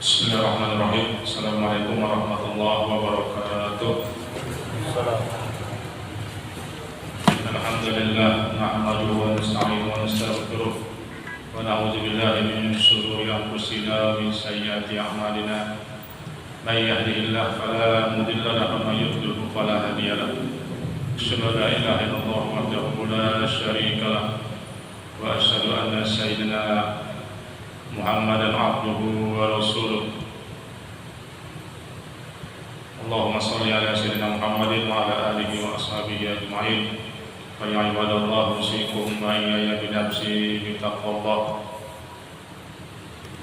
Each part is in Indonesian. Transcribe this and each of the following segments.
Bismillahirrahmanirrahim. Assalamualaikum warahmatullahi wabarakatuh. Alhamdulillah, nahmaduhu wa nasta'inuhu wa nastaghfiruh wa na'udzu billahi min shururi anfusina wa min sayyiati a'malina. May yahdihillahu fala mudilla lahu wa may yudlil fala hadiya lahu. Asyhadu an la ilaha illallah wahdahu la syarika lahu wa asyhadu anna sayyidina Muhammadan abduhu wa rasuluh. Allahumma salli ala sayyidina Muhammadin wa ala alihi wa ashabihi ajma'in. Fa ya ibadallah usikum wa iyaya bi nafsi bi taqwallah.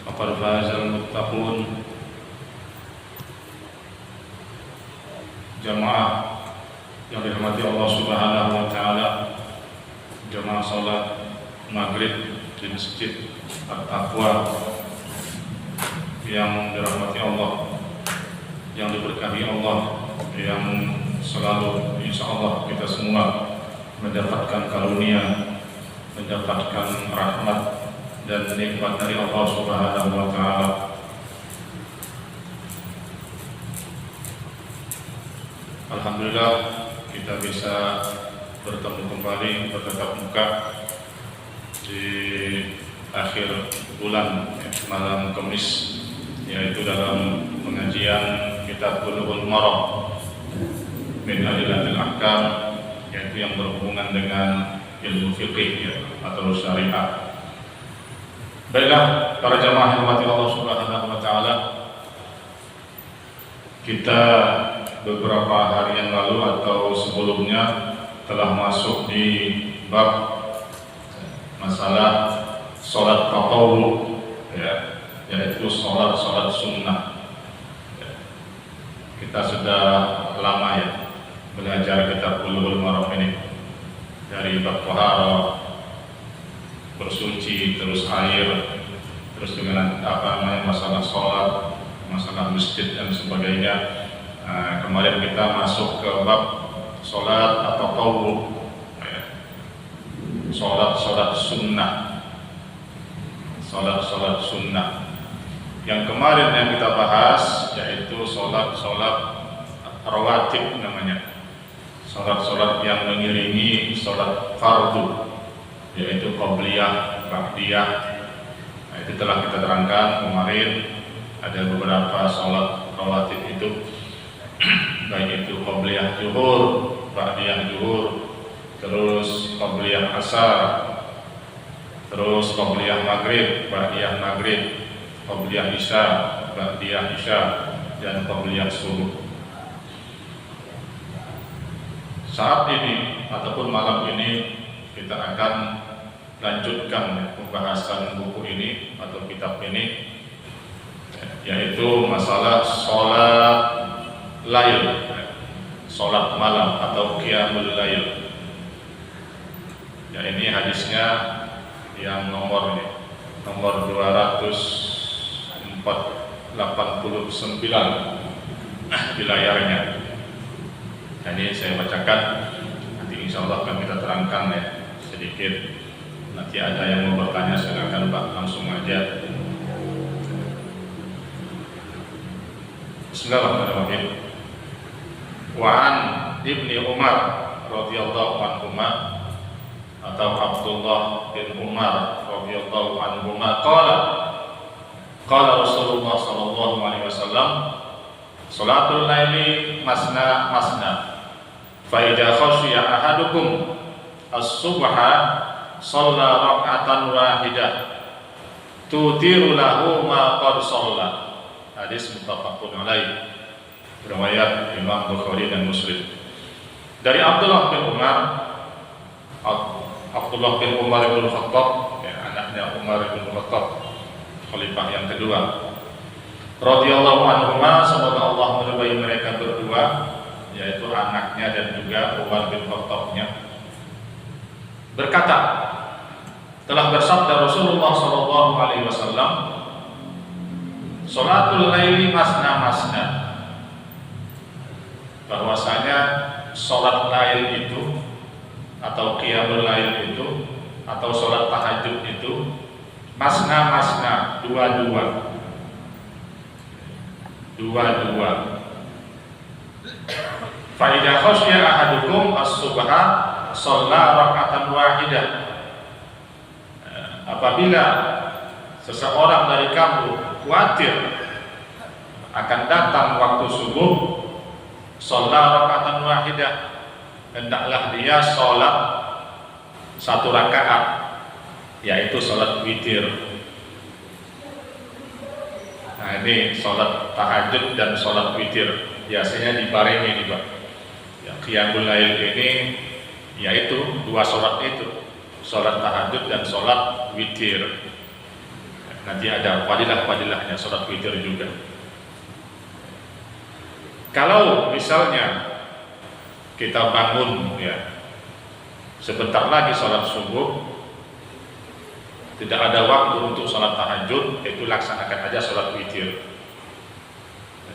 Faqad fazal muttaqun. Jamaah yang dirahmati Allah Subhanahu wa taala, jamaah salat maghrib di Masjid At-Taqwa yang dirahmati Allah, yang diberkahi Allah, yang selalu insya Allah kita semua mendapatkan karunia, mendapatkan rahmat dan nikmat dari Allah Subhanahu wa taala. Alhamdulillah kita bisa bertemu kembali bertatap muka di akhir bulan malam Kamis, yaitu dalam pengajian kitab Bulughul Maram min Adillatil Ahkam, yaitu yang berhubungan dengan ilmu fiqih atau syariat. Baiklah para jamaah yang dirahmati Allah Subhanahu wa taala, kita beberapa hari yang lalu atau sebelumnya telah masuk di bab masalah sholat tatawwu, yaitu sholat sunnah. Kita sudah lama belajar kitab Bulughul Maram ini, dari bab taharah, bersuci, terus air, terus dengan masalah sholat, masalah masjid dan sebagainya. Kemarin kita masuk ke bab sholat atau tatawwu, sholat sunnah, sholat sunnah. Yang kemarin yang kita bahas yaitu sholat rawatib namanya, sholat yang mengiringi sholat fardu, yaitu qabliyah, ba'diyah. Itu telah kita terangkan kemarin. Ada beberapa sholat rawatib itu, baik itu qabliyah zuhur, ba'diyah zuhur, terus qabliyah asar, terus qabliyah maghrib, ba'diyah maghrib, qabliyah isya, ba'diyah isya, dan qabliyah subuh. Saat ini ataupun malam ini kita akan lanjutkan pembahasan buku ini atau kitab ini, yaitu masalah sholat lail, sholat malam atau qiyamul lail. Ya, ini hadisnya yang nomor 289 di layarnya. Ini saya bacakan, nanti insya Allah akan kita terangkan sedikit. Nanti ada yang mau bertanya silakan Pak, langsung aja. Bismillahirrahmanirrahim. Wa'an Ibni Umar radhiyallahu anhuma atau Abdullah bin Umar radhiyallahu anhuma qala Rasulullah sallallahu alaihi wasallam, salatul laili masna masna, fa idza khashiya ahadukum as-subha shalla rak'atan wahidah tutiru lahu ma qad shalla. Hadis muttafaqun alaih, riwayat Imam Bukhari dan Muslim. Dari Abdullah bin Umar bin Khattab, anaknya Umar bin Khattab, khalifah yang kedua, radhiyallahu anhuma, semoga Allah meridai mereka berdua, yaitu anaknya dan juga Umar bin Khattabnya, berkata, telah bersabda Rasulullah sallallahu alaihi wasallam, sholatul laili masna masna, bahwasanya sholat lail itu atau qiyamul lail itu atau sholat tahajud itu masna masna, dua-dua. dua-dua. Fa idza khashiya ahadukum as-subha shalla raka'atan wahidah. Apabila seseorang dari kamu khawatir akan datang waktu subuh, shalla raka'atan wahidah, hendaklah dia sholat satu rakaat, yaitu sholat witir. Nah, ini sholat tahajud dan sholat witir biasanya dibarengi nih Pak. Ya, qiyamul lail ini yaitu dua sholat itu, sholat tahajud dan sholat witir. Nanti ada fadilah-fadilahnya sholat witir juga. Kalau misalnya kita bangun ya sebentar lagi sholat subuh, tidak ada waktu untuk sholat tahajud, itu laksanakan aja sholat witir.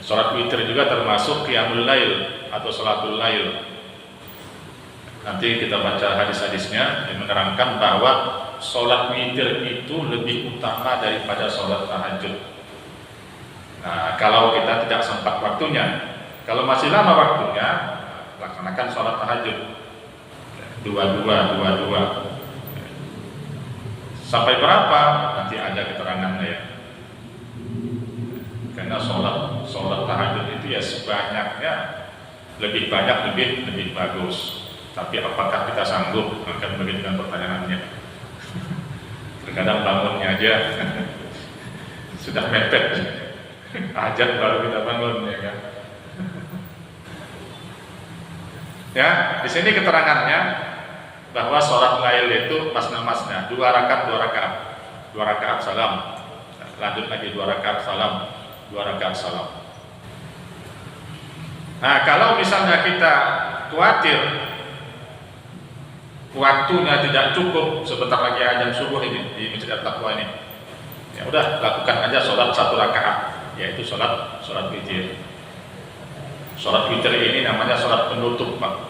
Sholat witir juga termasuk qiyamul lail atau sholatul lail. Nanti kita baca hadis-hadisnya yang menerangkan bahwa sholat witir itu lebih utama daripada sholat tahajud. Nah, kalau kita tidak sempat waktunya, kalau masih lama waktunya, laksanakan sholat tahajud dua-dua. Sampai berapa? Nanti ada keterangannya ya. Karena sholat tahajud itu ya sebanyaknya, lebih banyak lebih bagus. Tapi apakah kita sanggup? Akan begitu dengan pertanyaannya. Terkadang bangunnya aja sudah mepet, ajat baru kita bangun ya kan. Ya, di sini keterangannya bahwa sholat lail itu masna-masna, dua rakaat salam, lanjut lagi dua rakaat salam. Nah, kalau misalnya kita khawatir waktunya tidak cukup, sebentar lagi azan subuh ini di Masjid At-Taqwa ini, ya udah lakukan aja sholat satu rakaat, yaitu sholat witir. Sholat witir ini namanya sholat penutup Pak,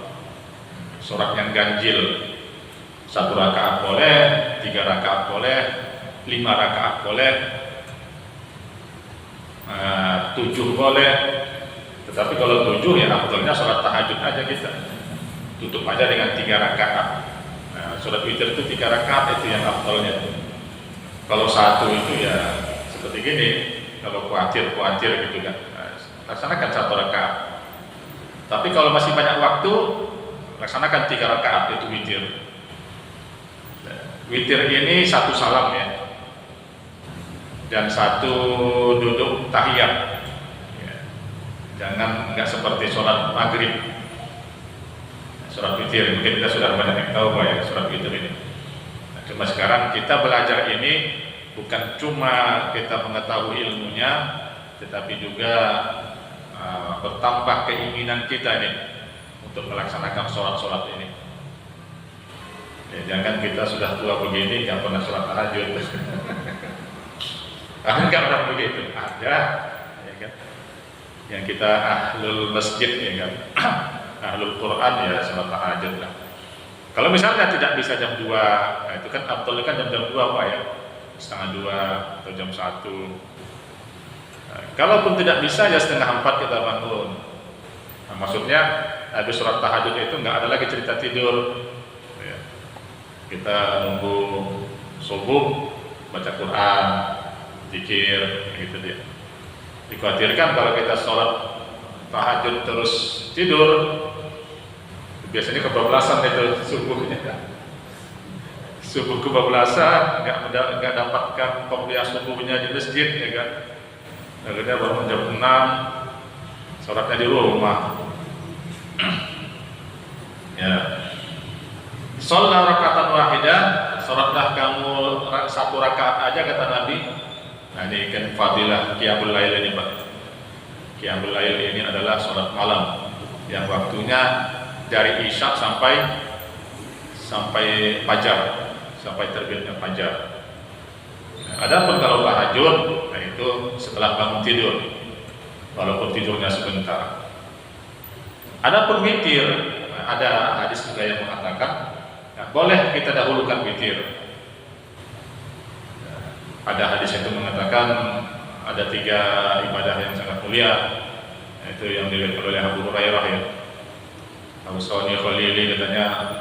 sholat yang ganjil. 1 rakaat boleh, 3 rakaat boleh, 5 rakaat boleh, 7 boleh. Tetapi kalau 7 ya afdalnya sholat tahajud aja kita, tutup aja dengan 3 rakaat. Nah, sholat witir itu 3 rakaat itu yang afdalnya. Kalau 1 itu ya seperti gini, kalau khawatir gitu kan, laksanakan 1 rakaat. Tapi kalau masih banyak waktu, laksanakan 3 rakaat itu witir. Witir ini 1 salam ya, dan 1 duduk tahiyat ya. Jangan nggak seperti sholat maghrib. Sholat witir mungkin kita sudah banyak yang tahu Pak ya, sholat witir ini. Nah, cuma sekarang kita belajar ini bukan cuma kita mengetahui ilmunya, tetapi juga bertambah keinginan kita nih untuk melaksanakan sholat ini. Ya, jangan kita sudah tua begini nggak pernah sholat tahajud. Enggak pernah begitu. Ada, ya kan? Yang kita ahlul masjid ya kan, ahlul Quran ya sholat tahajud lah. Kalau misalnya tidak bisa jam 2, nah itu kan abdul kan jam 2 Pak ya, setengah 2 atau jam 1. Nah, kalaupun tidak bisa ya setengah 4 kita bangun. Nah, maksudnya habis sholat tahajud itu nggak ada lagi cerita tidur. Kita nunggu subuh, baca Quran, zikir, gitu dia. Dikhawatirkan kalau kita sholat tahajud terus tidur, biasanya kebablasan itu subuhnya. Subuh kebablasan, nggak dapatkan pembelian subuhnya di masjid, ya kan? Akhirnya bangun jam 6, sholatnya di rumah. Ya. Sholat rakaatan wahidah, sholatlah kamu 1 rakaat aja kata Nabi. Nah, ini kan fadilah qiyamul lail ini Pak. Qiyamul lail ini adalah sholat malam yang waktunya dari isya sampai fajar, sampai terbitnya fajar. Nah, adapun kalau tahajud, nah itu setelah bangun tidur, walaupun tidurnya sebentar. Adapun witir, nah, ada hadis juga yang mengatakan boleh kita dahulukan witir. Ada hadis itu mengatakan ada 3 ibadah yang sangat mulia mulia. Itu yang diriwayatkan oleh Abu Hurairah ya. Abu Sa'id Khalili katanya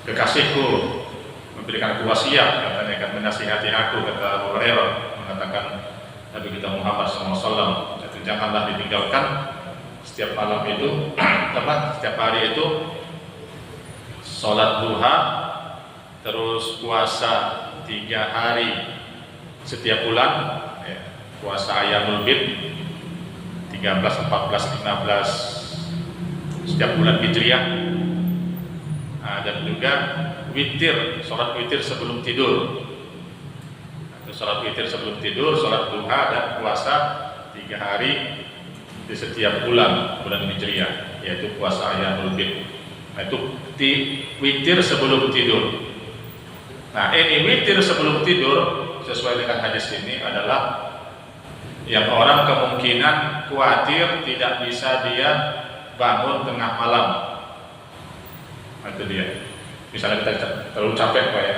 kekasihku memberikan aku wasiat, katanya akan menasihati aku, kata Abu Hurairah, mengatakan Nabi kita Muhammad SAW, janganlah ditinggalkan setiap malam itu setiap hari itu sholat duha, terus puasa 3 hari setiap bulan ya, puasa Ayyamul Bid 13, 14, 15 setiap bulan Hijriah. Dan juga witir, sholat witir sebelum tidur. Sholat witir sebelum tidur, sholat duha dan puasa 3 hari di setiap bulan Hijriah, yaitu puasa Ayyamul Bid. Nah, itu di witir sebelum tidur. Nah, ini witir sebelum tidur sesuai dengan hadis ini adalah yang orang kemungkinan khawatir tidak bisa dia bangun tengah malam. Nah, itu dia. Misalnya kita terlalu capek Pak ya,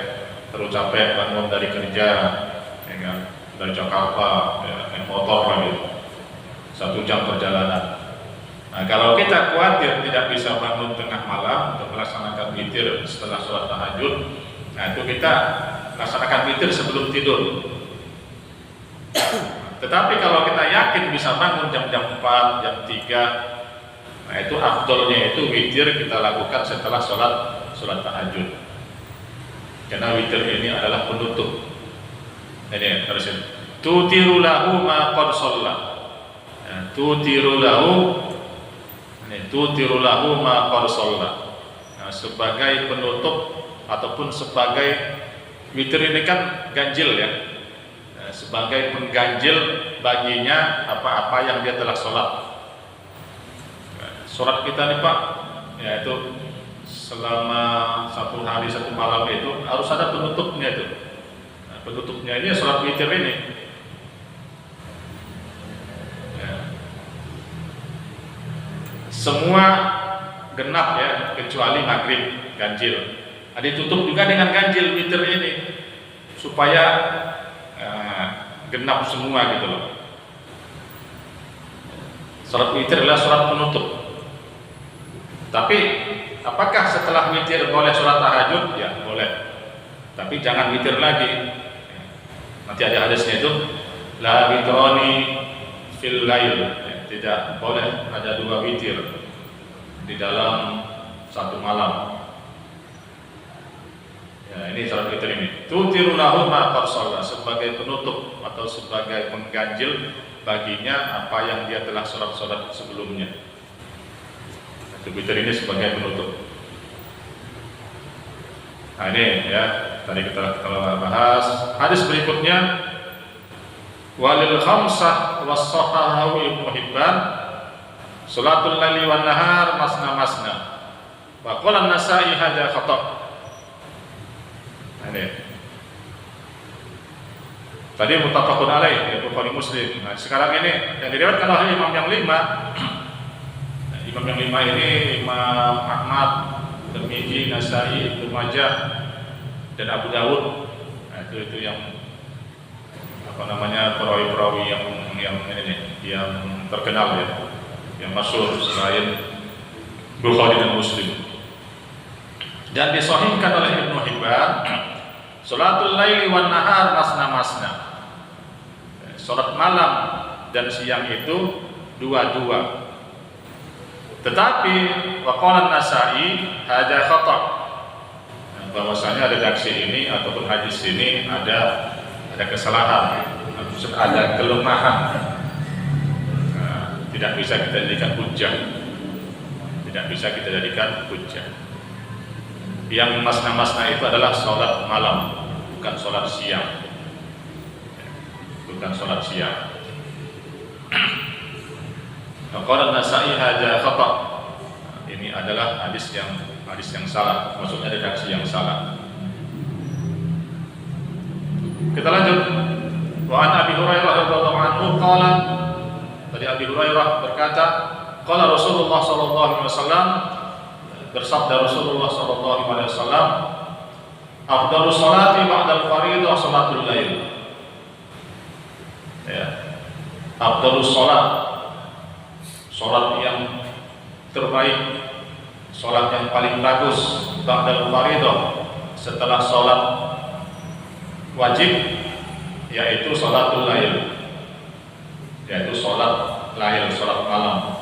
terlalu capek bangun dari kerja, ya kan? Dari Jakarta, ya, naik motor lagi, 1 jam perjalanan. Nah, kalau kita khawatir tidak bisa bangun tengah malam untuk melaksanakan witir setelah sholat tahajud, nah itu kita laksanakan witir sebelum tidur. Tetapi kalau kita yakin bisa bangun jam 4, jam 3, nah itu afdolnya itu witir kita lakukan setelah sholat tahajud. Karena witir ini adalah penutup. Ini harusnya tutiru lahu ma qad shalla. Tutiru lahu ma qad shalla. Nah, sebagai penutup ataupun sebagai witir ini kan ganjil ya. Sebagai pengganjil baginya apa-apa yang dia telah sholat. Sholat kita nih Pak, yaitu selama 1 hari 1 malam itu harus ada penutupnya itu. Nah, penutupnya ini sholat witir ini. Ya. Semua genap ya, kecuali maghrib ganjil. Nah, ditutup juga dengan ganjil witir ini supaya genap semua gitu loh. Salat witir adalah salat penutup. Tapi apakah setelah witir boleh salat tahajud? Ya boleh. Tapi jangan witir lagi. Nanti ada hadisnya itu la witrani fil lail. Tidak boleh ada 2 witir di dalam 1 malam. Ya, ini salat witir ini. Tutiru lahu ma qad shalla, sebagai penutup atau sebagai pengganjil baginya apa yang dia telah sholat sebelumnya. Witir ini sebagai penutup. Nah ini ya, tadi kita bahas. Hadis berikutnya walil khamsah was-sahahahu Ibnu Hibban salatul laili wan nahar masna masna wa qala an-Nasa'i hadza khata'. Ini tadi muttafaqun alaih ya, Bukhari Muslim. Nah, sekarang ini yang diriwayatkan oleh imam yang 5. Imam yang 5 ini Imam Ahmad, Tirmidzi, Nasa'i, Ibnu Majah dan Abu Dawud. Nah, itu yang perawi-perawi yang ini yang terkenal ya, yang masyhur selain Bukhari dan Muslim. Dan disahihkan oleh Ibnu Hibban, sholatul laili wan nahar masna masna. Salat malam dan siang itu 2-2. Tetapi waqala an-Nasa'i hadza khata'. Bahwasanya redaksi ini ataupun hadis ini ada kesalahan, maksud ada kelemahan. Nah, tidak bisa kita jadikan hujjah. Tidak bisa kita jadikan hujjah. Yang masna-masna itu adalah sholat malam, bukan sholat siang. Bukan sholat siang. Qala an-Nasa'i hadza khata'. Ini adalah hadis yang salah, maksudnya redaksi yang salah. Kita lanjut. Wa an Abi Hurairah radhiyallahu anhu qala, tadi Abi Hurairah berkata, qala Rasulullah sallallahu alaihi wasallam, bersabda Rasulullah sallallahu alaihi wasallam, afdhalus salati ba'dal fardhi salatul lail. Ya. Afdhalus sholat, sholat yang terbaik, sholat yang paling bagus ba'dal fardhah, setelah sholat wajib, yaitu sholatul lail, yaitu sholat lail, sholat malam,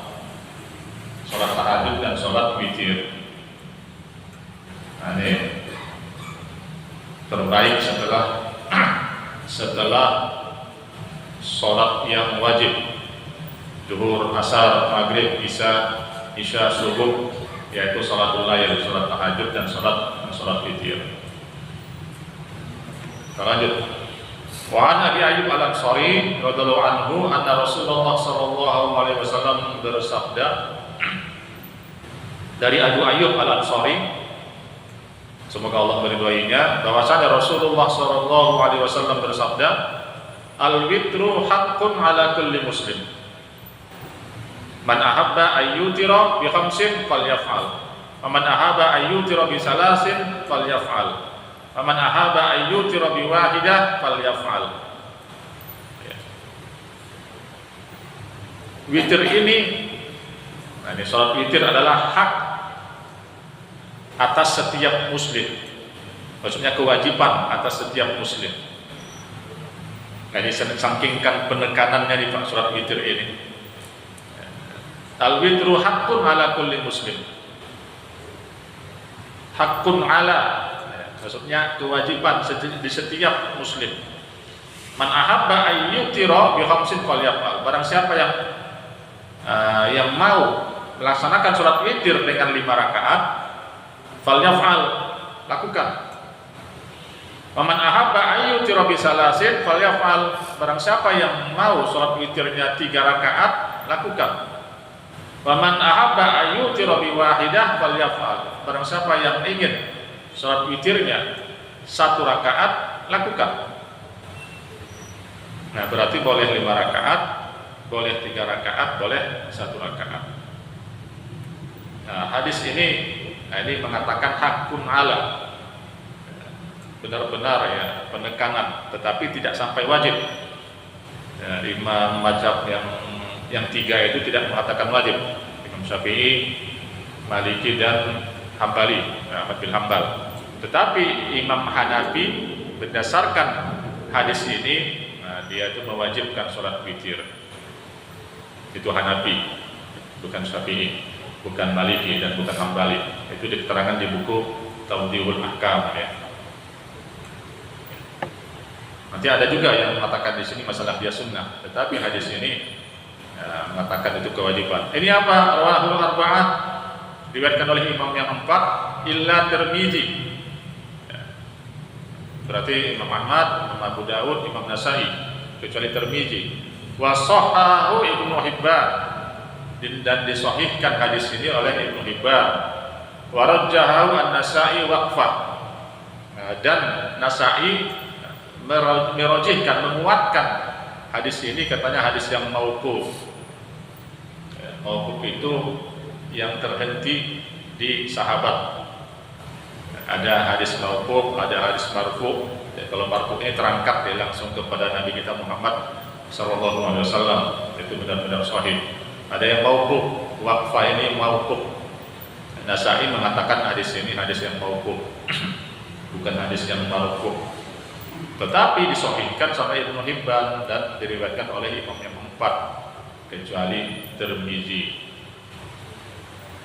sholat tahajud dan sholat witir. Nah, ini terbaik setelah sholat yang wajib, zuhur, asar, maghrib, isya, subuh, yaitu sholatul lail, sholat tahajud dan sholat witir. Kita lanjut. Wa an Abi Ayyub Al-Ansari radhiyallahu anhu anna Rasulullah sallallahu alaihi wasallam bersabda, dari Abu Ayyub Al-Ansari, semoga Allah meridhoinya, bahwasanya Rasulullah sallallahu alaihi wasallam bersabda, al-witru haqqun ala kulli muslim. Man ahabba ayyutira bi khamsin falyaf'al. Wa man ahabba ayyutira bi salasin falyaf'al. Wa man ahabba ayyutira bi wahidah falyaf'al. Witir ini, nah ini salat witir adalah hak atas setiap muslim. Maksudnya kewajiban atas setiap muslim. Nah ini saking penekanannya di surat witir ini. Al-witru haqqun ala kulli muslim. Haqqun ala, maksudnya kewajiban di setiap muslim. Man ahabba ayyutira bi khamsin falyaf'al. Barang siapa yang mau melaksanakan sholat witir dengan 5 rakaat, falyaf'al, lakukan. Wa man ahabba ayyutira bi salasin falyaf'al. Barang siapa yang mau sholat witirnya 3 rakaat, lakukan. Wa man ahabba ayyutira bi wahidah falyaf'al. Barang siapa yang ingin sholat witirnya 1 rakaat, lakukan. Nah, berarti boleh 5 rakaat, boleh 3 rakaat, boleh 1 rakaat. Nah, hadis ini mengatakan hakun ala, benar-benar ya penekanan, tetapi tidak sampai wajib. Ya, imam mazhab yang 3 itu tidak mengatakan wajib. Imam Syafi'i, Maliki dan Hambali, Ahmad bin Hambal. Tetapi Imam Hanafi berdasarkan hadis ini, dia itu mewajibkan sholat witir. Itu Hanafi, bukan Syafi'i, bukan Maliki dan bukan Hambali. Itu diterangkan di buku Tawdihul Ahkam ya. Nanti ada juga yang mengatakan di sini masalah dia sunnah, tetapi hadis ini mengatakan itu kewajiban. Ini apa? Rawahul arba'ah, diriwayatkan oleh imam yang 4 illa Tirmizi. Berarti Imam Ahmad, Imam Abu Dawud, Imam Nasa'i, kecuali Tirmizi. Wa sahhahu Ibnu Hibban, dan disahihkan hadis ini oleh Ibnu Hibban. Wa rajjahu An-Nasa'i waqfah, dan Nasa'i merojihkan, menguatkan hadis ini, katanya hadis yang mauquf. Mauquf itu yang terhenti di sahabat. Ada hadis mauquf, ada hadis marfu. Ya, kalau marfu ini terangkat ya langsung kepada Nabi kita Muhammad sallallahu alaihi wasallam, itu benar-benar sahih. Ada yang mauquf, waqfah ini mauquf. Nasa'i mengatakan hadis ini hadis yang mauquf, bukan hadis yang marfu. Tetapi disahihkan sama Ibnu Hibban dan diriwayatkan oleh imam yang 4 kecuali Tirmizi.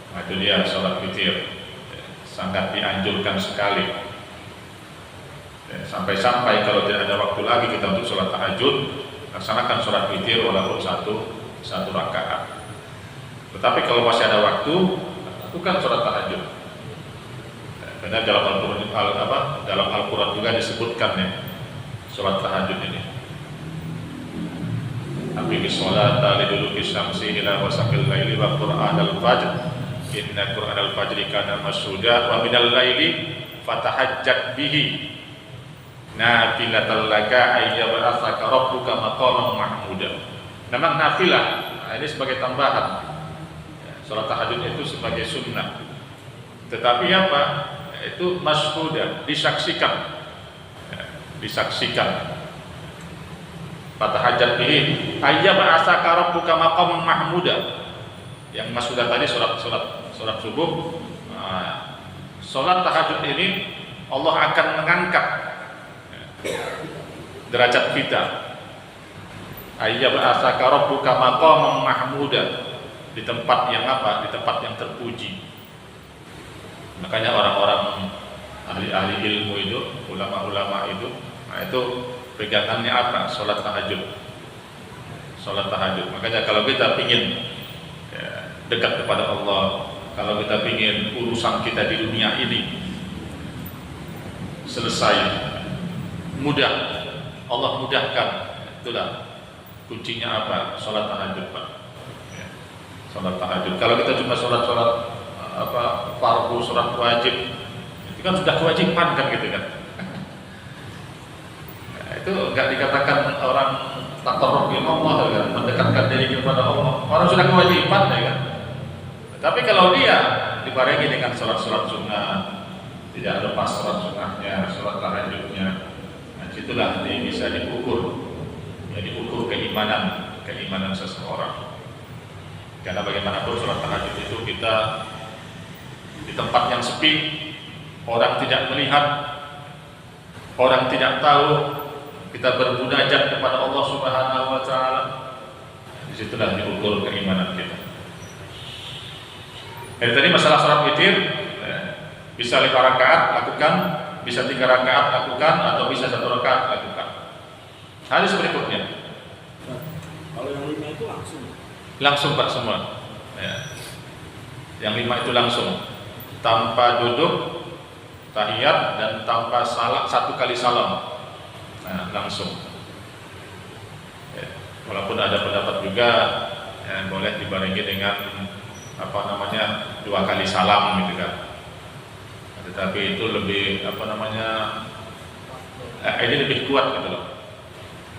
Nah, itu dia sholat witir, sangat dianjurkan sekali. Sampai-sampai kalau tidak ada waktu lagi kita untuk sholat tahajud, laksanakan sholat witir walaupun satu rakaat. Tetapi kalau masih ada waktu, lakukan sholat tahajud. Karena dalam Al-Quran juga disebutkan ya sholat tahajud ini. Aqimi sholata liduluki syamsi ila wasaqil laili wa qur'anal fajr. Inna qur'anal fajri kana mashhuda wa minal laili fatahajjat bihi nafilatan laka ayyab'atsaka rabbuka maqaman mahmuda. Memang nafilah, nah ini sebagai tambahan. Salat tahajud itu sebagai sunnah. Tetapi apa? Itu mashhuda, disaksikan. Disaksikan. Fatahajjat bihi ayyab'asaka rabbuka maqaman mahmuda. Yang Mas sudah tadi surat subuh. Salat tahajud ini Allah akan mengangkat derajat kita. Ayyab'asaka rabbuka maqaman mahmuda, di tempat yang apa? Di tempat yang terpuji. Makanya orang-orang ahli-ahli ilmu itu, ulama-ulama itu, itu pegangannya apa? Salat tahajud. Salat tahajud. Makanya kalau kita ingin dekat kepada Allah, kalau kita ingin urusan kita di dunia ini selesai, mudah, Allah mudahkan, itulah kuncinya apa? Salat tahajud, Pak. Salat tahajud. Kalau kita cuma salat fardu, salat wajib, itu kan sudah kewajiban kan gitu kan. Itu enggak dikatakan orang taqarrub ila Allah kan, mendekatkan diri kepada Allah. Orang sudah kewajiban ya kan. Tapi kalau dia dibarengi dengan salat-salat sunnah, tidak lepas salat sunnahnya, salat tahajudnya, nah itulah dia bisa diukur. Ya, diukur keimanan seseorang. Karena bagaimanapun salat tahajud itu kita di tempat yang sepi, orang tidak melihat, orang tidak tahu, kita bermunajat kepada Allah Subhanahu wa taala. Disitulah diukur keimanan kita. Tadi masalah salat witir, bisa 5 rakaat lakukan, bisa 3 rakaat lakukan, atau bisa 1 rakaat lakukan. Hadis berikutnya. Kalau yang 5 itu langsung Pak semua. Ya. Yang 5 itu langsung, tanpa duduk, tahiyat, dan tanpa salat 1 kali salam. Nah, langsung. Ya. Walaupun ada pendapat juga boleh dibarengi dengan 2 kali salam gitu kan. Tetapi itu lebih ini lebih kuat gitu loh.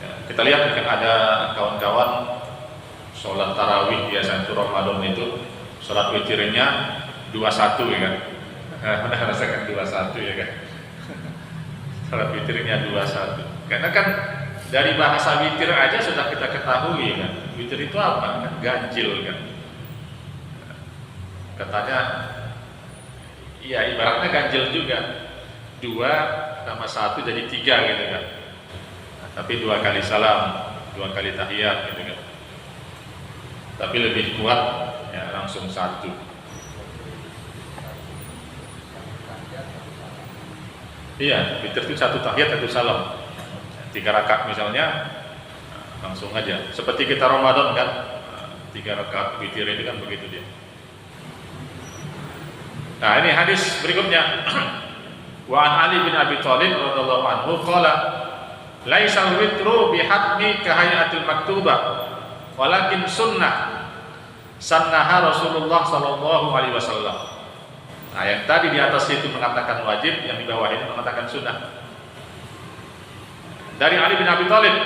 Ya, kita lihat kan ada kawan-kawan sholat tarawih biasa itu Ramadan itu sholat witirnya 21 ya kan. Mana rasakan 21 ya kan. Sholat witirnya 21. Karena kan dari bahasa witir aja sudah kita ketahui ya kan. Witir itu apa? Kan ganjil kan. Katanya iya ibaratnya ganjil juga, 2 tambah 1 jadi 3 gitu kan. Nah, tapi 2 kali salam, 2 kali tahiyat gitu kan. Tapi lebih kuat ya langsung 1. Iya, witir itu 1 tahiyat 1 salam. 3 rakaat misalnya langsung aja. Seperti kita Ramadan kan, 3 rakaat witir itu kan begitu dia. Nah, ini hadis berikutnya. Wa an Ali bin Abi Thalib radhiyallahu anhu qala laisal witru bihatmi kahayatil maktubah walakin sunnah sannaha Rasulullah sallallahu alaihi wasallam. Nah, yang tadi di atas itu mengatakan wajib, yang di bawah ini mengatakan sunnah. Dari Ali bin Abi Thalib,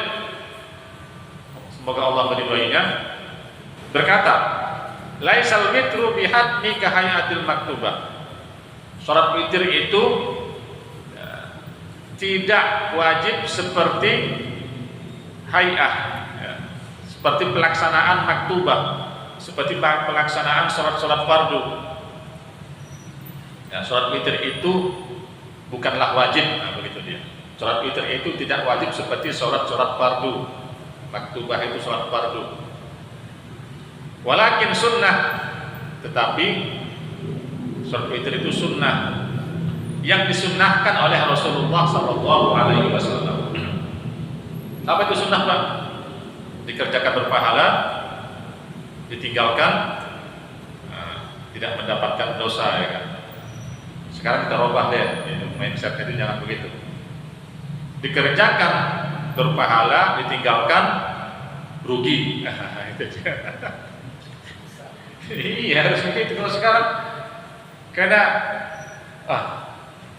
semoga Allah meridhoinya, berkata, laisal witru bihatmi kahayatil maktubah. Salat witir itu tidak wajib seperti hay'ah, seperti pelaksanaan maktubah, seperti pelaksanaan salat-salat fardu. Ya, salat witir itu bukanlah wajib, nah begitu dia. Salat witir itu tidak wajib seperti salat-salat fardu. Maktubah itu salat fardu. Walakin sunnah, tetapi salat witir itu sunnah yang disunnahkan oleh Rasulullah sallallahu alaihi wasallam. Apa itu sunnah, Pak? Dikerjakan berpahala, ditinggalkan tidak mendapatkan dosa ya kan. Sekarang kita rubah deh, mindset itu jangan begitu. Dikerjakan berpahala, ditinggalkan rugi. Itu iya harus begitu. Kalau sekarang karena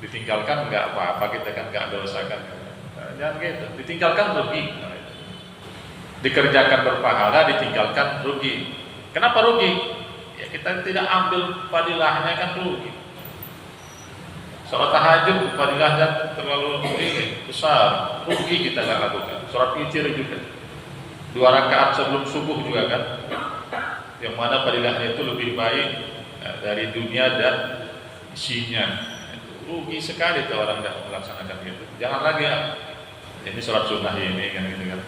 ditinggalkan nggak apa-apa, kita kan nggak dosa kan. Jangan gitu. Ditinggalkan rugi. Dikerjakan berpahala, ditinggalkan rugi. Kenapa rugi? Ya kita tidak ambil fadilahnya kan rugi. Salat tahajud fadilahnya terlalu besar, rugi kita nggak lakukan. Salat witir juga 2 rakaat sebelum subuh juga kan, yang mana fadilahnya itu lebih baik dari dunia dan isinya. Rugi sekali tuh orang tidak melaksanakan itu. Jangan lagi ini sholat sunnah ini kan gitu kan.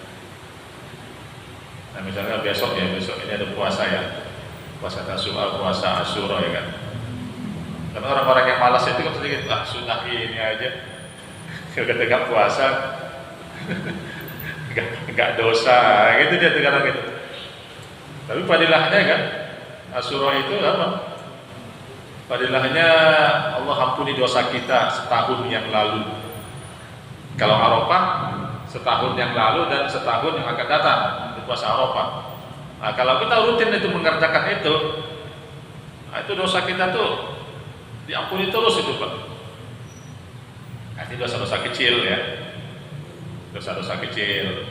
Nah misalnya besok ini ada puasa ya, puasa Tasu'a, puasa Asyura ya kan. Karena orang-orang yang malas itu kan sedikit sunnah ini aja, ketika puasa nggak dosa gitu dia sekarang gitu. Tapi fadilahnya kan Asyura itu apa? Fadilahnya Allah ampuni dosa kita setahun yang lalu. Kalau Arafah setahun yang lalu dan setahun yang akan datang di puasa Arafah. Nah, kalau kita rutin itu mengerjakan itu, nah, itu dosa kita tuh diampuni terus itu Pak. Nah, ini dosa-dosa kecil ya, dosa-dosa kecil.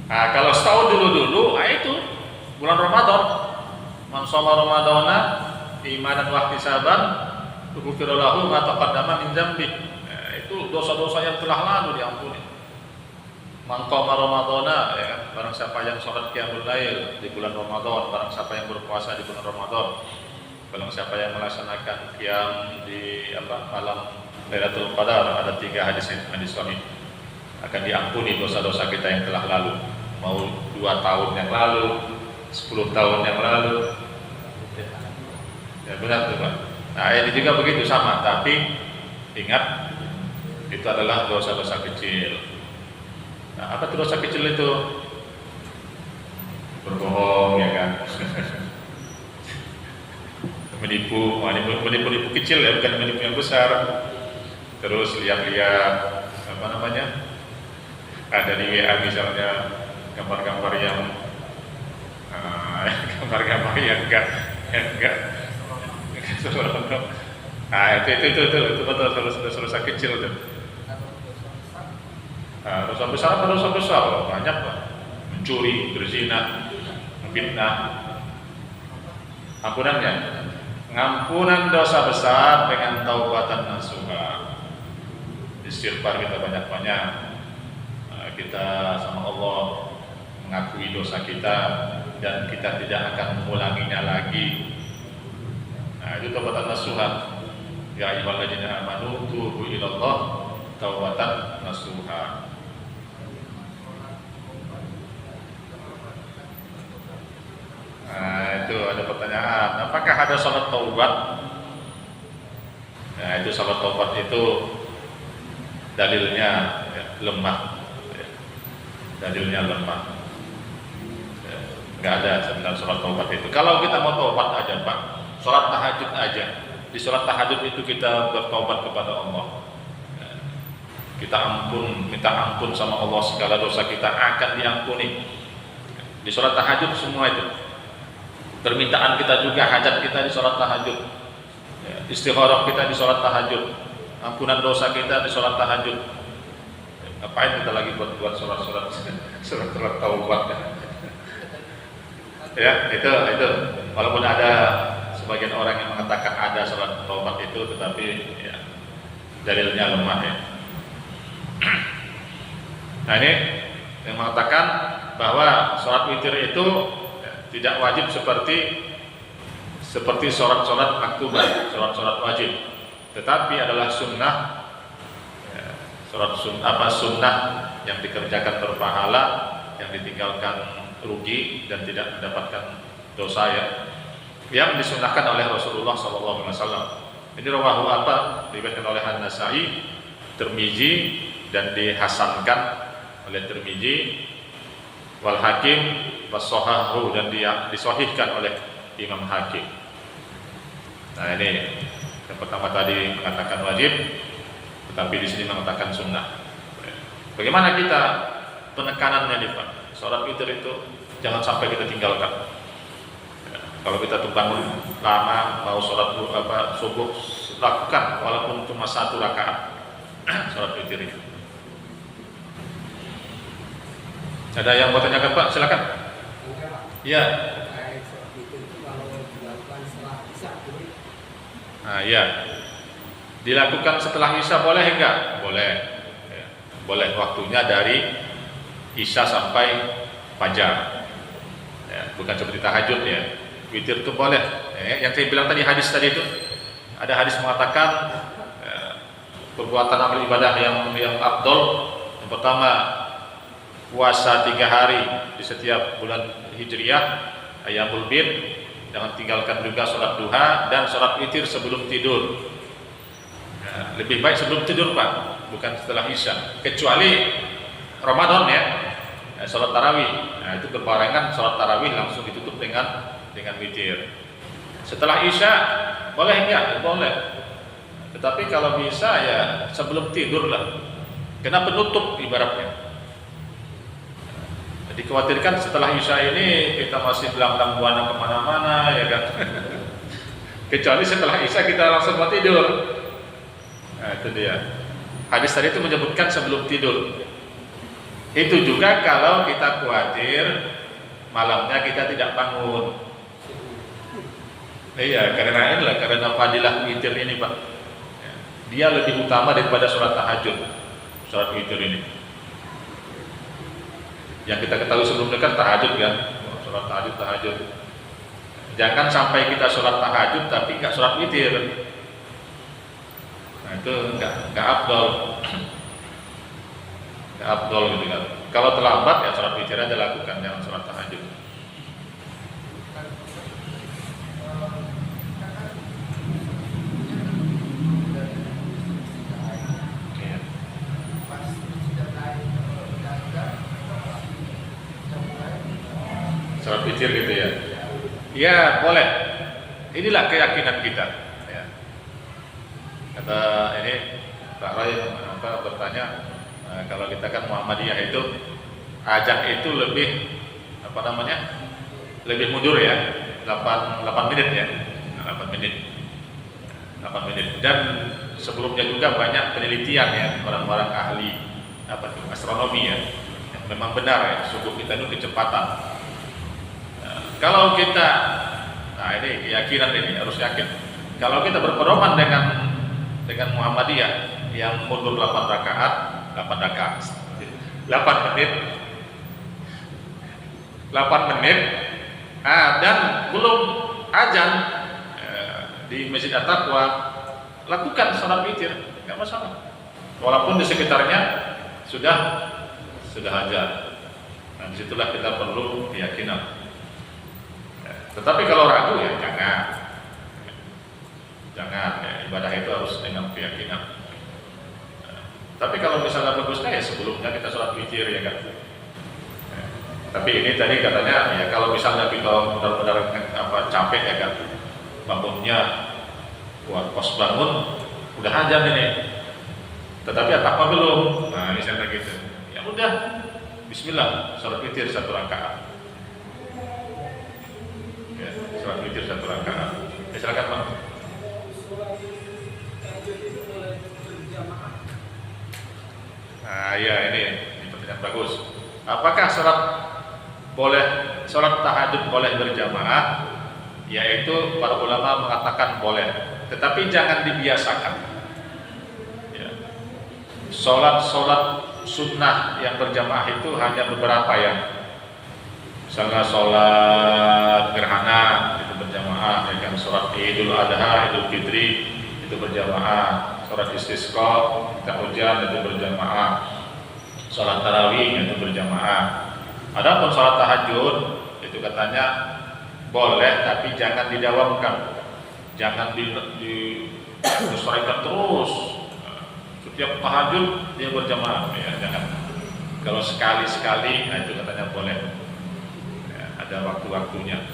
Nah, kalau setahun dulu, nah itu bulan Ramadan. Man shoma Ramadana imanan wa ihtisaban ghufira lahu ma taqaddama min dzambi. Nah, itu dosa-dosa yang telah lalu diampuni. Man qama Ramadana, ya, barang siapa yang sholat qiyamul lail di bulan Ramadan, barang siapa yang berpuasa di bulan Ramadan, barang siapa yang melaksanakan qiyam di malam Lailatul Qadar, ada 3 hadis sahih, akan diampuni dosa-dosa kita yang telah lalu. Mau 2 tahun yang lalu, 10 tahun yang lalu, ya benar tuh Pak. Nah ini juga begitu sama, tapi ingat itu adalah dosa-dosa kecil. Nah apa tuh dosa kecil itu? Berbohong ya kan, menipu kecil ya, bukan menipu yang besar. Terus lihat-lihat apa namanya, ada di WA misalnya gambar-gambar yang enggak nah itu betul dosa kecil itu. Nah, dosa besar banyak Pak. Mencuri, berzina, memfitnah. Ampunan dosa besar dengan taubatan nasuha. Istighfar kita banyak-banyak. Kita sama Allah mengakui dosa kita dan kita tidak akan mengulanginya lagi. Nah, itu taubatan nasuha. Ya ayyuhalladzina amanu tubu ilallah taubatan nasuha. Nah, itu ada pertanyaan, apakah ada salat taubat? Nah, itu salat taubat itu dalilnya ya, lemah. Dalilnya lemah. Nggak ada sebenarnya sholat taubat itu. Kalau kita mau taubat aja Pak, sholat tahajud aja. Di sholat tahajud itu kita bertaubat kepada Allah. Kita minta ampun sama Allah, segala dosa kita akan diampuni. Di sholat tahajud semua itu. Permintaan kita juga, hajat kita di sholat tahajud. Istigharah kita di sholat tahajud. Ampunan dosa kita di sholat tahajud. Ngapain kita lagi buat surat taubat ya? Itu walaupun ada sebagian orang yang mengatakan ada surat taubat itu, tetapi ya, dalilnya lemah ya. Nah ini yang mengatakan bahwa sholat witir itu ya, tidak wajib seperti sholat maktubah, sholat wajib, tetapi adalah sunnah. Sunnah yang dikerjakan berpahala, yang ditinggalkan rugi dan tidak mendapatkan dosa ya, yang disunnahkan oleh Rasulullah SAW. Ini rawahu diriwayatkan oleh An-Nasa'i, Tirmizi, dan dihasankan oleh Tirmizi, wal Hakim, was-Sahahu, dan disahihkan oleh Imam Hakim. Nah ini yang pertama tadi mengatakan wajib, tapi di sini mengatakan sunnah. Bagaimana kita penekanannya nih Pak? Sholat witir itu jangan sampai kita tinggalkan. Kalau kita tuh bangun lama mau sholat subuh, lakukan walaupun cuma 1 rakaat sholat witir itu. Ada yang mau tanyakan Pak? Silakan. Iya. Nah, iya. Dilakukan setelah Isya boleh enggak? Boleh. Ya. Boleh, waktunya dari Isya sampai fajar. Ya, bukan seperti tahajud ya. Witir itu boleh. Ya, yang saya bilang tadi, hadis tadi itu, ada hadis mengatakan perbuatan amal ibadah yang afdol. Yang pertama, puasa 3 hari di setiap bulan Hijriah, Ayyamul Bid. Jangan tinggalkan juga sholat duha dan sholat witir sebelum tidur. Lebih baik sebelum tidur Pak, bukan setelah Isya, kecuali Ramadan ya, sholat tarawih. Nah itu berbarengan sholat tarawih langsung ditutup dengan witir. Setelah Isya boleh enggak? Boleh. Tetapi kalau bisa ya sebelum tidur lah, kena penutup ibaratnya. Dikhawatirkan setelah Isya ini kita masih belang-belang buana kemana-mana ya kan. Kecuali setelah Isya kita langsung mau tidur. Nah, itu dia. Hadis tadi itu menyebutkan sebelum tidur. Itu juga kalau kita khawatir malamnya kita tidak bangun. Iya, karena fadilah witir ini Pak. Dia lebih utama daripada sholat tahajud. Sholat witir ini. Yang kita ketahui sebelumnya kan tahajud kan, sholat tahajud. Jangan sampai kita sholat tahajud tapi nggak sholat witir. Nah itu nggak afdol, nggak afdol gitu kan. Kalau terlambat ya sholat witir aja lakukan, jangan sholat tahajud. Sholat witir gitu ya. Ya boleh. Inilah keyakinan kita. Ya. Kata ini Pak Roy bertanya, kalau kita kan Muhammadiyah itu azan itu lebih lebih mundur ya, 8 menit ya, 8 menit. Dan sebelumnya juga banyak penelitian ya, orang-orang ahli astronomi ya, memang benar ya, subuh kita itu kecepatan. Kalau kita, nah ini keyakinan ini harus yakin. Kalau kita berpedoman dengan Muhammadiyah yang mundur 8 menit, dan belum azan di Masjid At-Taqwa, lakukan sholat witir, nggak masalah. Walaupun di sekitarnya sudah azan. Nah, disitulah kita perlu keyakinan. Tetapi kalau ragu ya jangan ya, ibadah itu harus dengan keyakinan. Tapi kalau misalnya bagusnya ya sebelumnya kita sholat witir ya kan. Tapi ini tadi katanya ya kalau misalnya kita benar-benar capek ya kan, bangunnya pas bangun udah azan ini, tetapi apa belum? Nah misalnya gitu, ya udah Bismillah sholat witir 1 rakaat. Sholat witir 1 rakaat. Silakan Pak. Nah ya ini pertanyaan bagus. Apakah sholat tahajud boleh berjamaah? Yaitu para ulama mengatakan boleh, tetapi jangan dibiasakan. Ya. Sholat sunnah yang berjamaah itu hanya beberapa ya. Misalnya sholat gerhana itu berjamaah, ya kan, sholat Idul Adha, Idul Fitri itu berjamaah, sholat istisqa, minta hujan itu berjamaah, sholat tarawih itu berjamaah. Adapun sholat tahajud itu katanya boleh, tapi jangan didawamkan, jangan dilestarikan terus. Setiap tahajud dia berjamaah, ya jangan. Kalau sekali-sekali, nah itu katanya boleh. Ada waktu-waktunya.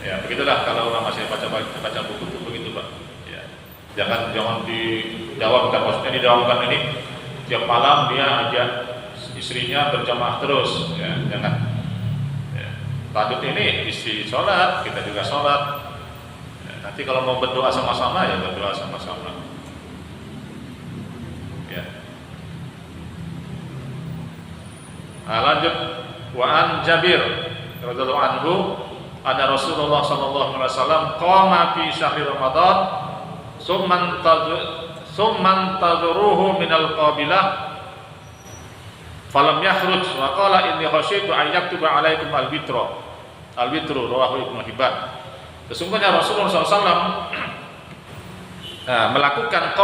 Ya begitulah kalau orang masih baca buku itu begitu Pak. Ya. Jangan didawamkan, maksudnya didawamkan ini tiap malam dia ajak istrinya berjamaah terus. Ya, jangan. Ya. Tahajud ini istri sholat, kita juga sholat. Ya, nanti kalau mau berdoa sama-sama ya berdoa sama-sama. Ya. Nah, lanjut. Wa an Jabir radhiyallahu anhu anna Rasulullah sallallahu alaihi wasallam qama fi syahri Ramadan summan tadruhu minal qabilah falam yakhruj wa qala inni khasyitu an yaktuba alaikum al-witru rawahu Ibnu Hibban. Sesungguhnya Rasulullah SAW melakukan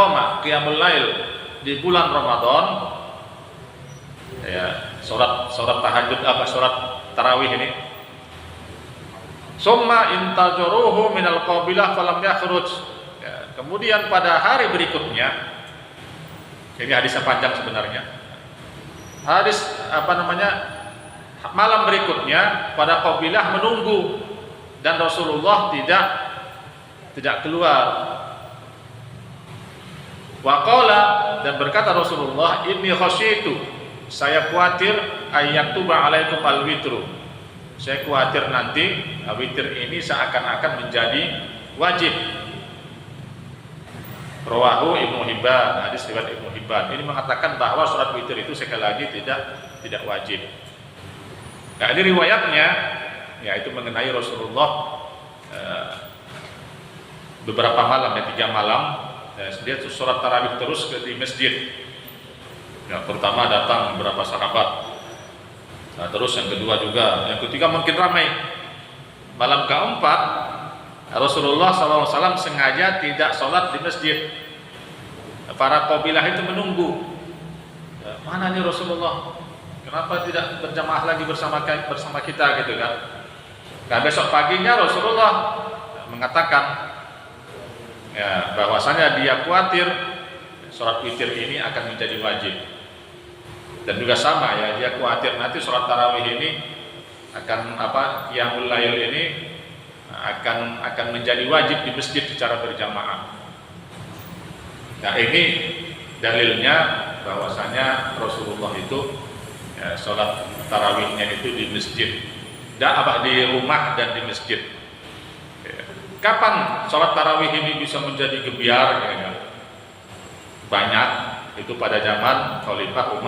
qiyamul lail di bulan Ramadan, ya, sholat tahajud sholat tarawih ini. Summa intajaruhu minal qabilah falam yakhruj. Ya, kemudian pada hari berikutnya, ini hadisnya panjang sebenarnya. Malam berikutnya pada qabilah menunggu dan Rasulullah tidak keluar. Wa qala, dan berkata Rasulullah, inni khasyitu, saya khawatir ayyaktuba alaikum al-witru. Saya khawatir nanti witir ini seakan-akan menjadi wajib. Rawahu Ibnu Hibban, hadis riwayat Ibnu Hibban. Ini mengatakan bahwa sholat witir itu sekali lagi tidak wajib. Nah, ini riwayatnya yaitu mengenai Rasulullah beberapa malam, 3 malam, dia sholat tarawih terus di masjid. Ya, pertama datang beberapa sahabat. Nah, terus yang kedua juga, yang ketiga mungkin ramai. Malam keempat Rasulullah SAW sengaja tidak sholat di masjid. Para qabilah itu menunggu. Ya, mana nih Rasulullah? Kenapa tidak berjamaah lagi bersama kita gitu kan? Nah, besok paginya Rasulullah mengatakan ya, bahwasanya dia khawatir sholat witir ini akan menjadi wajib. Dan juga sama ya, dia khawatir nanti sholat tarawih ini akan qiyamul lail ini akan menjadi wajib di masjid secara berjamaah. Nah, ini dalilnya bahwasanya Rasulullah itu ya, sholat tarawihnya itu di masjid, di rumah dan di masjid. Kapan sholat tarawih ini bisa menjadi gebiar? Ya, banyak itu pada zaman Khalifah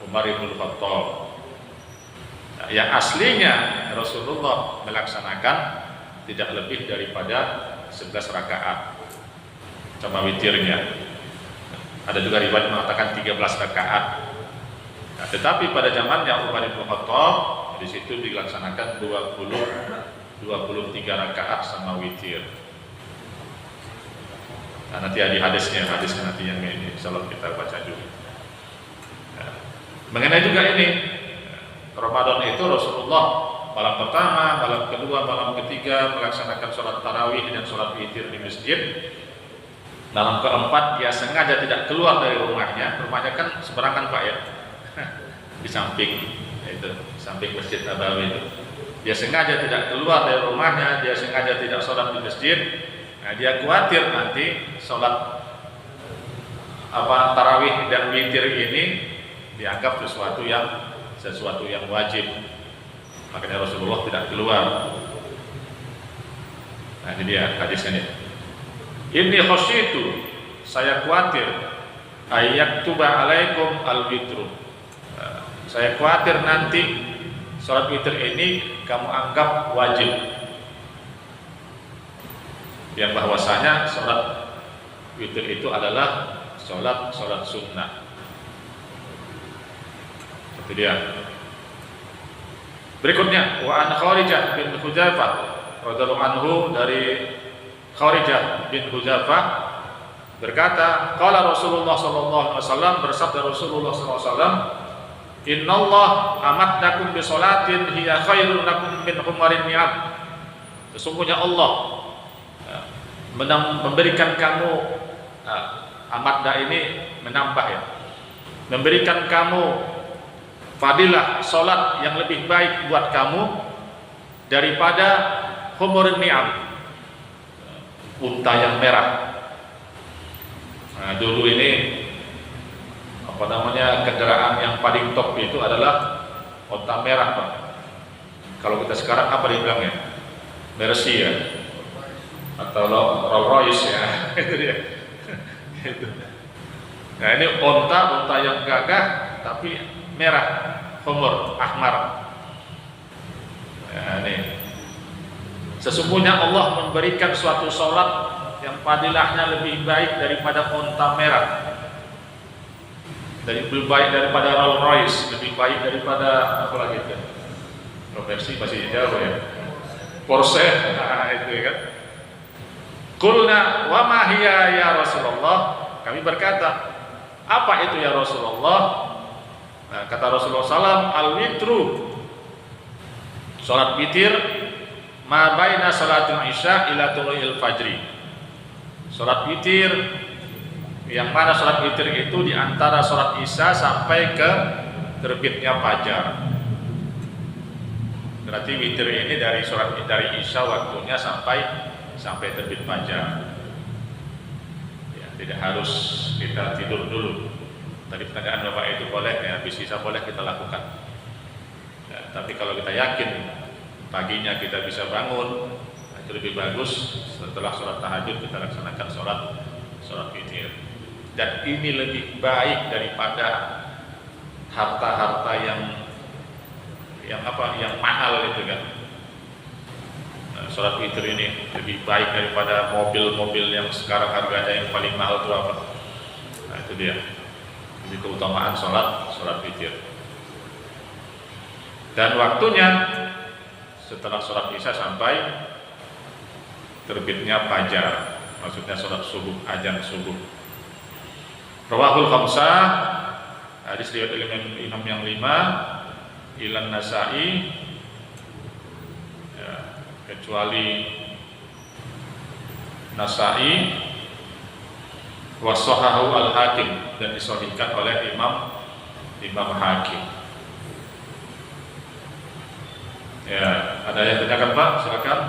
Umar bin Khattab. Nah, yang aslinya Rasulullah melaksanakan tidak lebih daripada 11 rakaat sama witirnya. Ada juga riwayat mengatakan 13 rakaat. Nah, tetapi pada zamannya Umar bin Khattab di situ dilaksanakan 23 rakaat sama witir. Nah, nanti ada hadisnya nanti yang ini insyaallah kita baca juga. Nah, mengenai juga ini Ramadan itu Rasulullah malam pertama, malam kedua, malam ketiga melaksanakan sholat tarawih dan sholat witir di masjid. Malam keempat dia sengaja tidak keluar dari rumahnya kan seberangan Pak ya, di samping Masjid Nabawi itu. Dia sengaja tidak keluar dari rumahnya, dia sengaja tidak sholat di masjid. Nah, dia khawatir nanti sholat tarawih dan witir ini dianggap sesuatu yang wajib. Makanya Rasulullah tidak keluar. Nah, ini dia hadisnya nih. Inni khasyitu, saya khawatir ayyaktuba alaikum al-witru. Saya khawatir nanti sholat witir ini kamu anggap wajib. Yang bahwasanya sholat witir itu adalah sholat sunnah. Itu dia. Berikutnya wa an Kharijah bin Huzaifah radhiyallahu anhu, dari Kharijah bin Huzaifah berkata, qala Rasulullah sallallahu alaihi wasallam, bersabda Rasulullah sallallahu alaihi wasallam, innallah amaddakum bi sholatin hiya khairun lakum min humarin ni'am. Sesungguhnya Allah memberikan kamu, amadda ini menambah ya, memberikan kamu fadilah sholat yang lebih baik buat kamu daripada humur ni'am, unta yang merah. Nah, dulu ini kendaraan yang paling top itu adalah unta merah Pak. Kalau kita sekarang apa dibilangnya? Mercy ya, atau Rolls Royce ya. Itu dia. Nah, ini unta yang gagah tapi merah, humur, ahmar. Nah, ini sesungguhnya Allah memberikan suatu sholat yang fadilahnya lebih baik daripada unta merah, lebih baik daripada Rolls Royce, lebih baik daripada apa lagi itu? Versi masih jauh ya. Porsche, itu kan. Qulna wa ma hiya ya Rasulullah? Kami berkata, apa itu ya Rasulullah? Nah, kata Rasulullah SAW, al-witru, salat witir, ma baina salatul isya ila tulu'il fajri. Salat witir, yang mana salat witir itu di antara salat isya sampai ke terbitnya fajar. Berarti witir ini dari isya waktunya sampai terbit fajar. Ya, tidak harus kita tidur dulu. Tadi pertanyaan Bapak itu boleh, ya, habis isya boleh kita lakukan. Ya, tapi kalau kita yakin paginya kita bisa bangun, itu lebih bagus setelah sholat tahajud kita laksanakan sholat witir. Dan ini lebih baik daripada harta-harta yang mahal itu kan. Nah, sholat witir ini lebih baik daripada mobil-mobil yang sekarang harganya yang paling mahal itu apa? Nah, itu dia. Ini keutamaan sholat witir. Dan waktunya setelah sholat isya sampai terbitnya fajar, maksudnya sholat subuh, azan subuh. Rawahul khamsah, hadis riwayat Imam yang 5, ilan Nasa'i, ya, kecuali Nasa'i, wasohahu al-Hakim, dan disahihkan oleh Imam Hakim. Ya, ada yang tanyakan Pak? Silakan.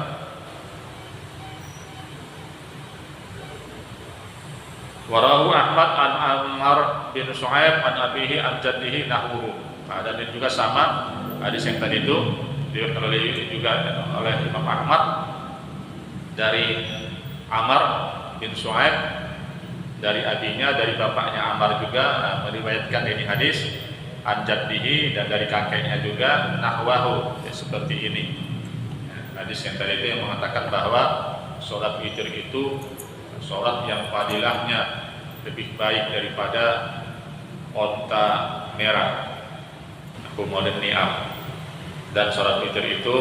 Warahu Ahmad an Ammar bin Shu'aib an abihi an jaddihi nahwuhu. Dan ini juga sama hadis yang tadi itu diriwayatkan juga oleh Imam Ahmad dari Ammar bin Shu'aib, dari abinya, dari bapaknya Ammar juga meriwayatkan ini hadis an jaddihi, dan dari kakeknya juga nahwahu, ya, seperti ini. Hadis yang tadi itu yang mengatakan bahwa sholat witir itu sholat yang fadilahnya lebih baik daripada onta merah, Humaudun Ni'am. Dan sholat witir itu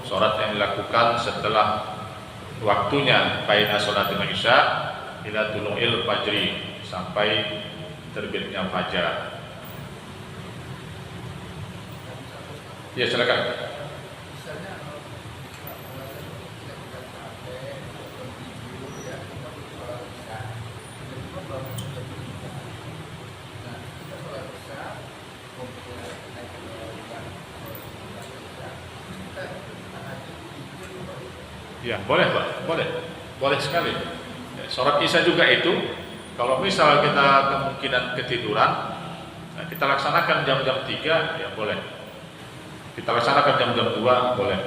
sholat yang dilakukan setelah waktunya baina sholatil isya ila tulu'il fajri, sampai terbitnya fajar. Ya, silakan. Ya, boleh Pak, boleh sekali. Ya, sholat isya juga itu, kalau misal kita kemungkinan ketiduran, nah, kita laksanakan jam-jam 3, ya boleh. Kita laksanakan jam-jam 2, boleh.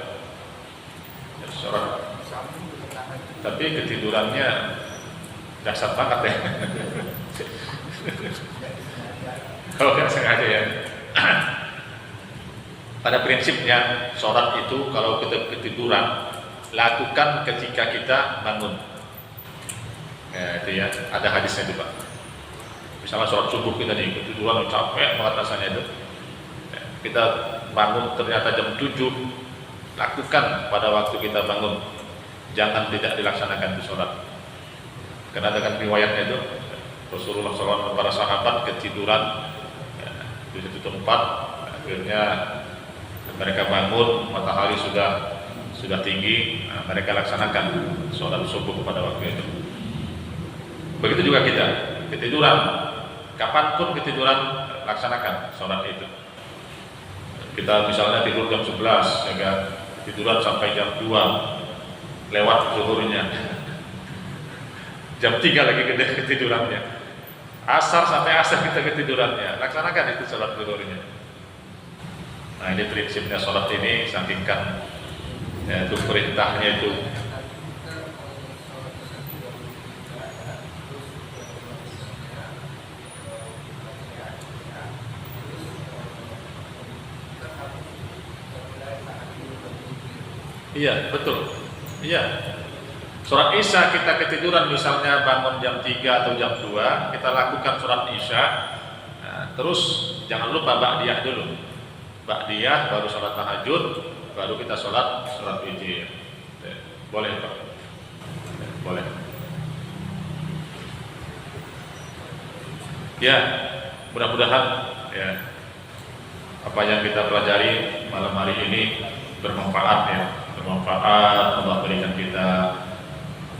Ya, sholat. Tapi ketidurannya dasar banget ya. Kalau nggak sengaja ya. Pada prinsipnya sholat itu kalau kita ketiduran, lakukan ketika kita bangun. Ya, itu ya, ada hadisnya itu Pak. Misalnya sholat subuh kita nih, ketiduran capek banget rasanya itu. Ya, kita bangun ternyata jam 7, lakukan pada waktu kita bangun. Jangan tidak dilaksanakan itu sholat. Karena dengan riwayatnya itu Rasulullah SAW, para sahabat ketiduran ya, di satu tempat, akhirnya mereka bangun, matahari sudah tinggi, nah, mereka laksanakan sholat subuh pada waktu itu. Begitu juga kita ketiduran, kapanpun ketiduran, laksanakan sholat itu. Kita misalnya tidur jam 11, ya kan? Tiduran sampai jam 2, lewat zuhurnya. Jam 3 lagi ketidurannya. Asar sampai asar kita ketidurannya, laksanakan itu sholat zuhurnya. Nah, ini prinsipnya sholat ini, sampingkan ya, itu perintahnya itu. Iya, betul. Iya. Sholat Isya kita ketiduran misalnya bangun jam 3 atau jam 2, kita lakukan sholat Isya. Nah, terus jangan lupa ba'diyah dulu. Ba'diyah baru sholat tahajud, baru kita sholat witir. Boleh Pak? Boleh. Ya, mudah-mudahan ya apa yang kita pelajari malam hari ini bermanfaat ya. Bermanfaat, Allah berikan kita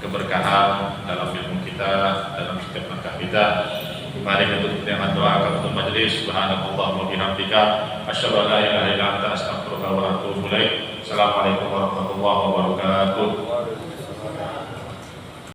keberkahan dalam ilmu kita, dalam setiap langkah kita. Mari kita tutup dengan doa untuk majelis. Subhanallah wa bihamdika asyhadu an la ilaha illa anta astaghfiruka wa atubu ilaik. Assalamualaikum warahmatullahi wabarakatuh.